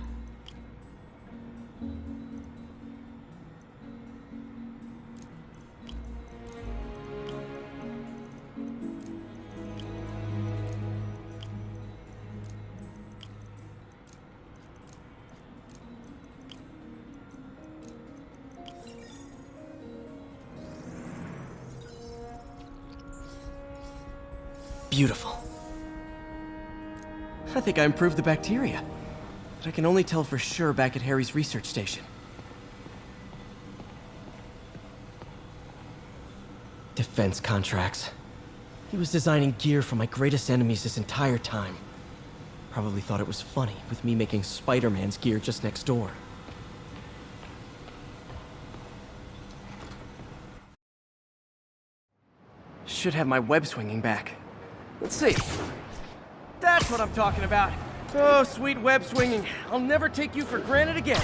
Beautiful. I think I improved the bacteria, but I can only tell for sure back at Harry's research station. Defense contracts. He was designing gear for my greatest enemies this entire time. Probably thought it was funny with me making Spider-Man's gear just next door. Should have my web swinging back. Let's see. That's what I'm talking about. Oh, sweet web swinging. I'll never take you for granted again.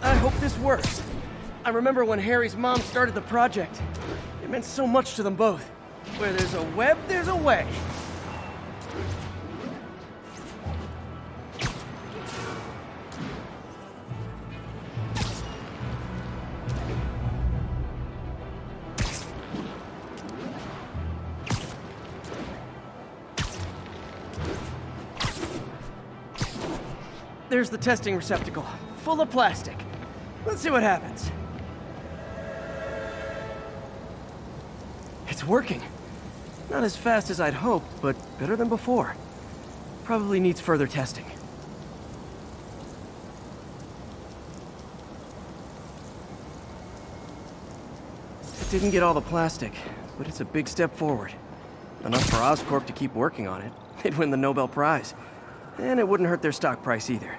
I hope this works. I remember when Harry's mom started the project. It meant so much to them both. Where there's a web, there's a way. There's the testing receptacle, full of plastic. Let's see what happens. It's working. Not as fast as I'd hoped, but better than before. Probably needs further testing. It didn't get all the plastic, but it's a big step forward. Enough for Oscorp to keep working on it. They'd win the Nobel Prize. And it wouldn't hurt their stock price either.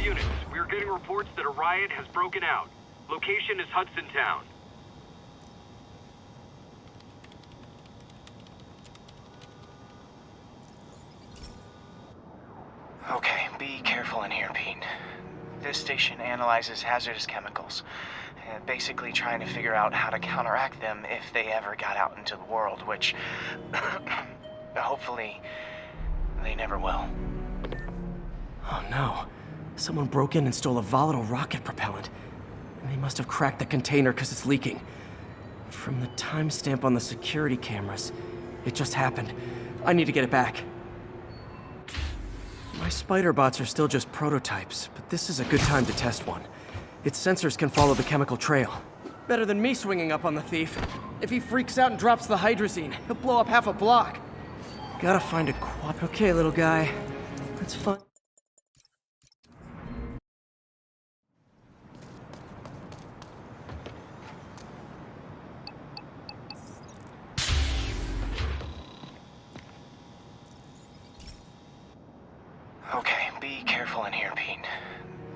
Units, we're getting reports that a riot has broken out. Location is Hudson Town. Okay, be careful in here, Pete. This station analyzes hazardous chemicals, basically trying to figure out how to counteract them if they ever got out into the world, which hopefully they never will. Oh no. Someone broke in and stole a volatile rocket propellant. And they must have cracked the container because it's leaking. From the timestamp on the security cameras, it just happened. I need to get it back. My spider bots are still just prototypes, but this is a good time to test one. Its sensors can follow the chemical trail. Better than me swinging up on the thief. If he freaks out and drops the hydrazine, he'll blow up half a block. Gotta find a Okay, little guy. That's fun. Okay, be careful in here, Pete.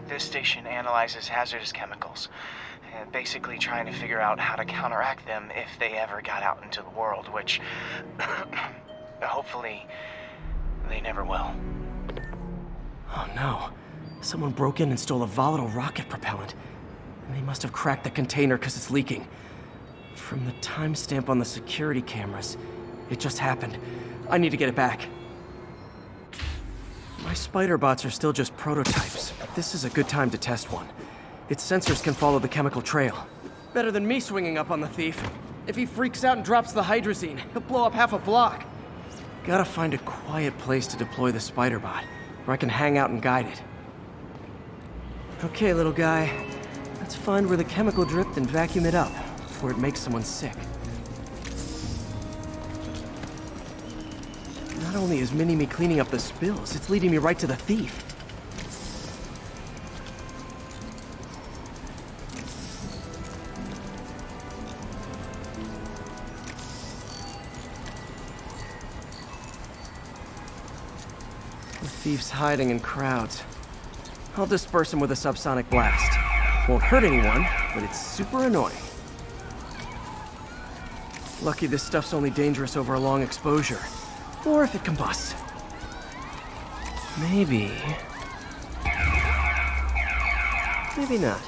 This station analyzes hazardous chemicals, basically trying to figure out how to counteract them if they ever got out into the world, which hopefully they never will. Oh no. Someone broke in and stole a volatile rocket propellant. And they must have cracked the container because it's leaking. From the timestamp on the security cameras, it just happened. I need to get it back. My spider bots are still just prototypes, but this is a good time to test one. Its sensors can follow the chemical trail. Better than me swinging up on the thief. If he freaks out and drops the hydrazine, he'll blow up half a block. Gotta find a quiet place to deploy the spider bot, where I can hang out and guide it. Okay, little guy. Let's find where the chemical dripped and vacuum it up before it makes someone sick. Not only is Mini-Me cleaning up the spills, it's leading me right to the thief. The thief's hiding in crowds. I'll disperse him with a subsonic blast. Won't hurt anyone, but it's super annoying. Lucky this stuff's only dangerous over a long exposure. Or if it combusts. Maybe... maybe not.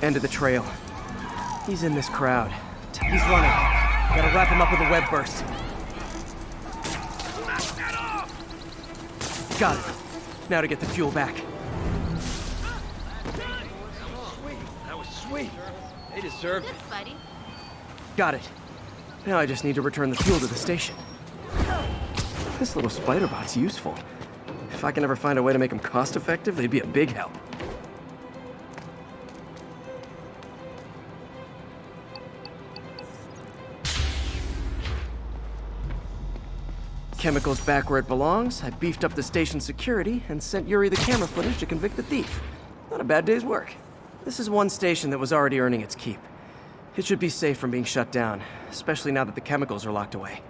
End of the trail. He's in this crowd. He's running. Gotta wrap him up with a web burst. Got it. Now to get the fuel back. Sweet. That was sweet. They deserved it. Spidey. Got it. Now I just need to return the fuel to the station. This little spider bot's useful. If I can ever find a way to make them cost-effective, they'd be a big help. Chemicals back where it belongs. I beefed up the station security and sent Yuri the camera footage to convict the thief. Not a bad day's work. This is one station that was already earning its keep. It should be safe from being shut down, especially now that the chemicals are locked away.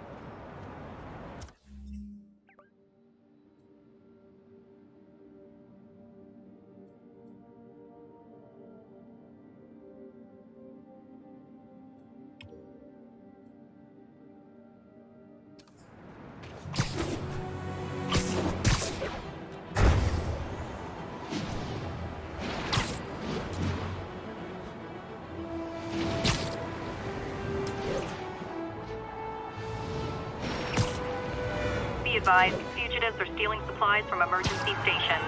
Be advised, fugitives are stealing supplies from emergency stations.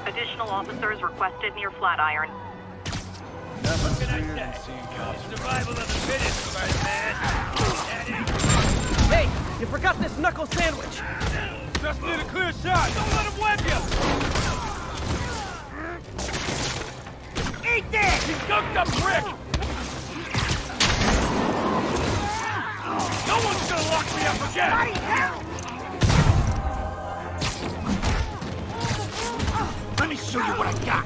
Additional officers requested near Flatiron. What can I say? Survival of the fittest, Spider-Man. Hey, you forgot this knuckle sandwich! Just need a clear shot. Don't let him web you. Eat this! You gunked up prick! No one's gonna lock me up again! Let me show you what I got!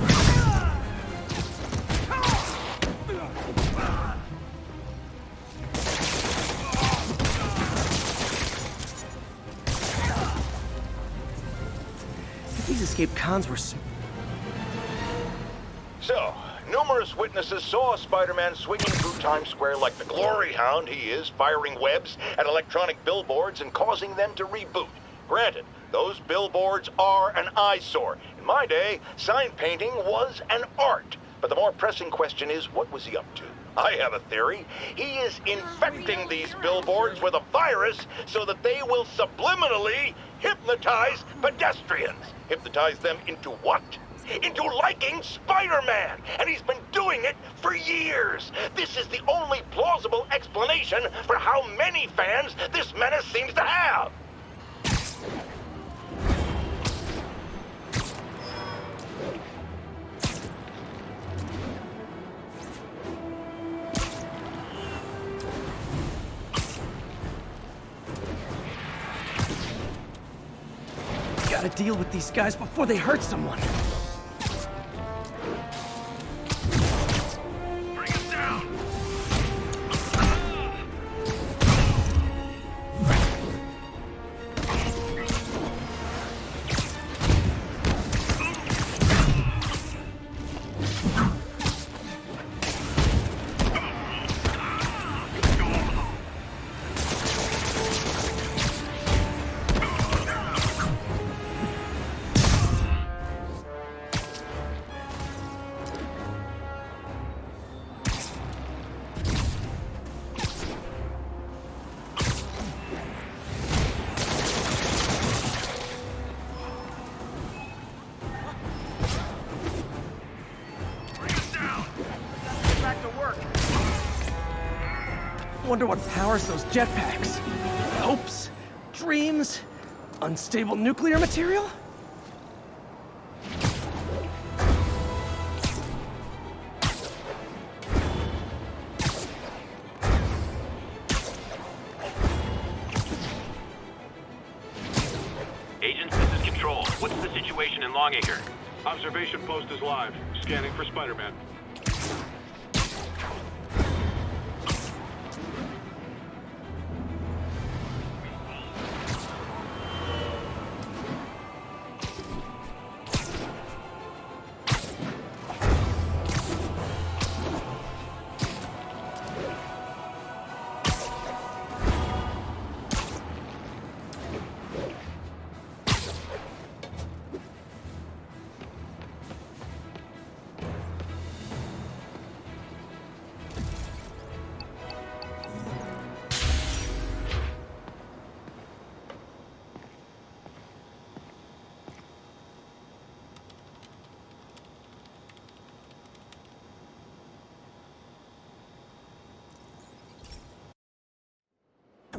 If these escaped cons were So, numerous witnesses saw Spider-Man swinging through Times Square like the glory hound he is, firing webs at electronic billboards and causing them to reboot. Granted, those billboards are an eyesore. In my day, sign painting was an art. But the more pressing question is, what was he up to? I have a theory. He is infecting these billboards with a virus so that they will subliminally hypnotize pedestrians. Hypnotize them into what? Into liking Spider-Man! And he's been doing it for years! This is the only plausible explanation for how many fans this menace seems to have! Gotta deal with these guys before they hurt someone. Bring him down! Wonder what powers those jetpacks. Hopes? Dreams? Unstable nuclear material? Agents, this is Control. What's the situation in Longacre? Observation post is live. Scanning for Spider-Man.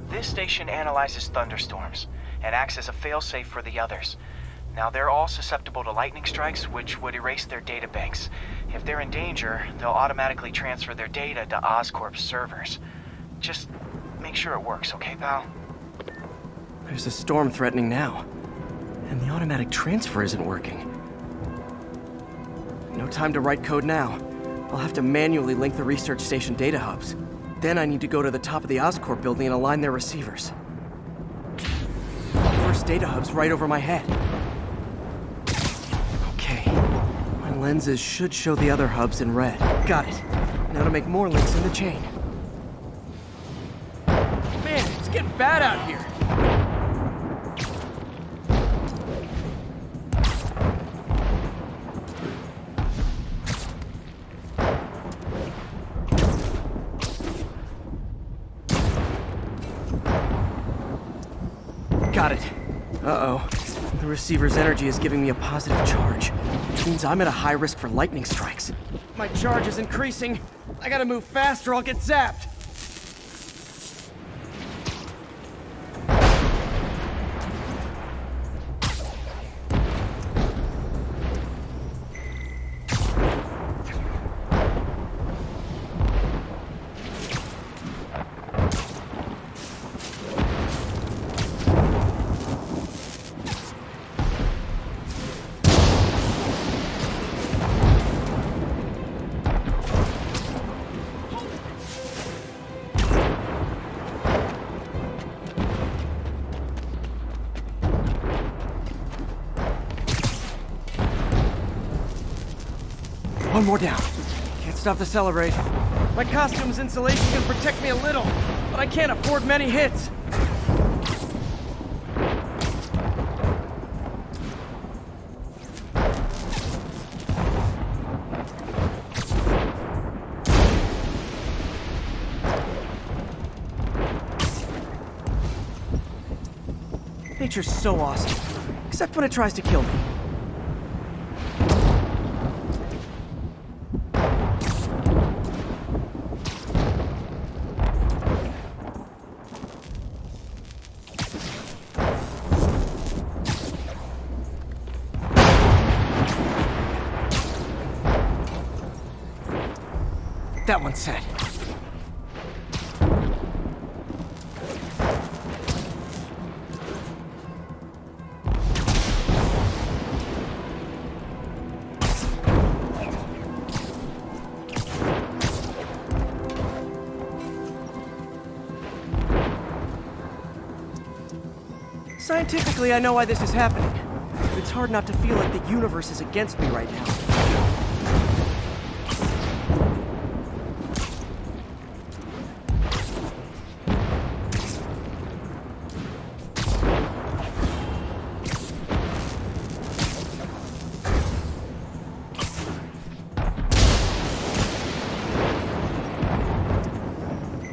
This station analyzes thunderstorms and acts as a failsafe for the others. Now, they're all susceptible to lightning strikes, which would erase their databanks. If they're in danger, they'll automatically transfer their data to Oscorp's servers. Just make sure it works, okay, pal? There's a storm threatening now, and the automatic transfer isn't working. No time to write code now. I'll have to manually link the research station data hubs. Then I need to go to the top of the Oscorp building and align their receivers. First data hub's right over my head. Okay. My lenses should show the other hubs in red. Got it. Now to make more links in the chain. Man, it's getting bad out here. Got it. Uh-oh. The receiver's energy is giving me a positive charge, which means I'm at a high risk for lightning strikes. My charge is increasing. I gotta move fast or I'll get zapped. One more down. Can't stop the celebrate. My costume's insulation can protect me a little, but I can't afford many hits. Nature's so awesome, except when it tries to kill me. That one's set. Scientifically, I know why this is happening. But it's hard not to feel like the universe is against me right now.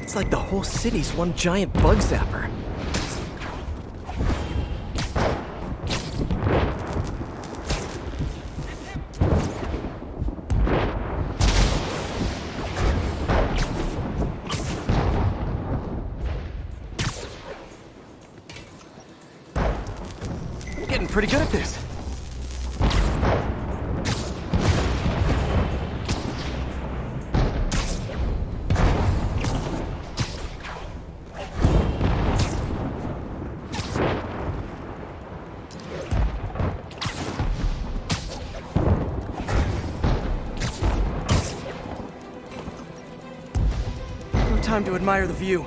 It's like the whole city's one giant bug zapper. I'm getting pretty good at this. Time to admire the view.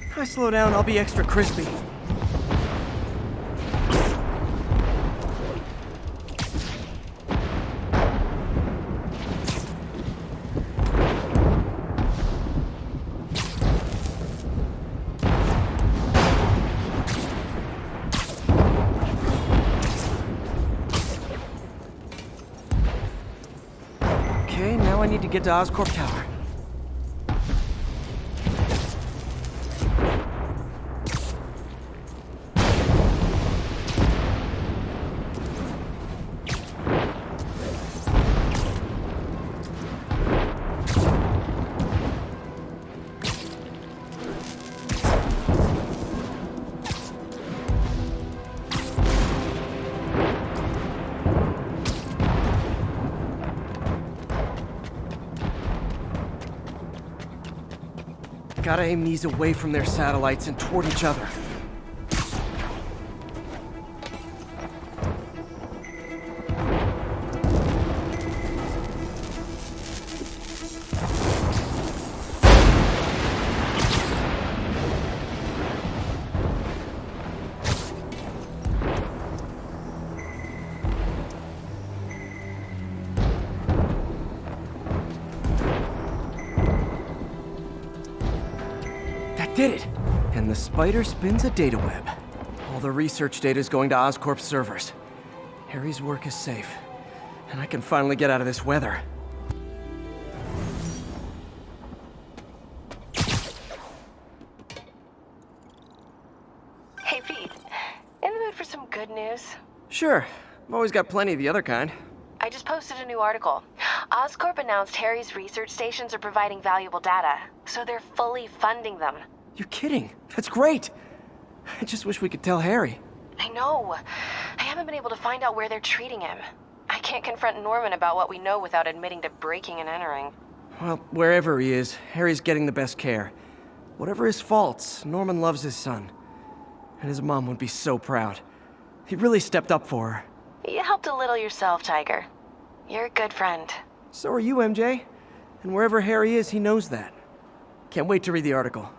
If I slow down, I'll be extra crispy. Okay, now I need to get to Oscorp Tower. Gotta aim these away from their satellites and toward each other. Did it! And the spider spins a data web. All the research data is going to Oscorp's servers. Harry's work is safe, and I can finally get out of this weather. Hey Pete, in the mood for some good news? Sure, I've always got plenty of the other kind. I just posted a new article. Oscorp announced Harry's research stations are providing valuable data, so they're fully funding them. You're kidding. That's great. I just wish we could tell Harry. I know. I haven't been able to find out where they're treating him. I can't confront Norman about what we know without admitting to breaking and entering. Well, wherever he is, Harry's getting the best care. Whatever his faults, Norman loves his son. And his mom would be so proud. He really stepped up for her. You helped a little yourself, Tiger. You're a good friend. So are you, MJ. And wherever Harry is, he knows that. Can't wait to read the article.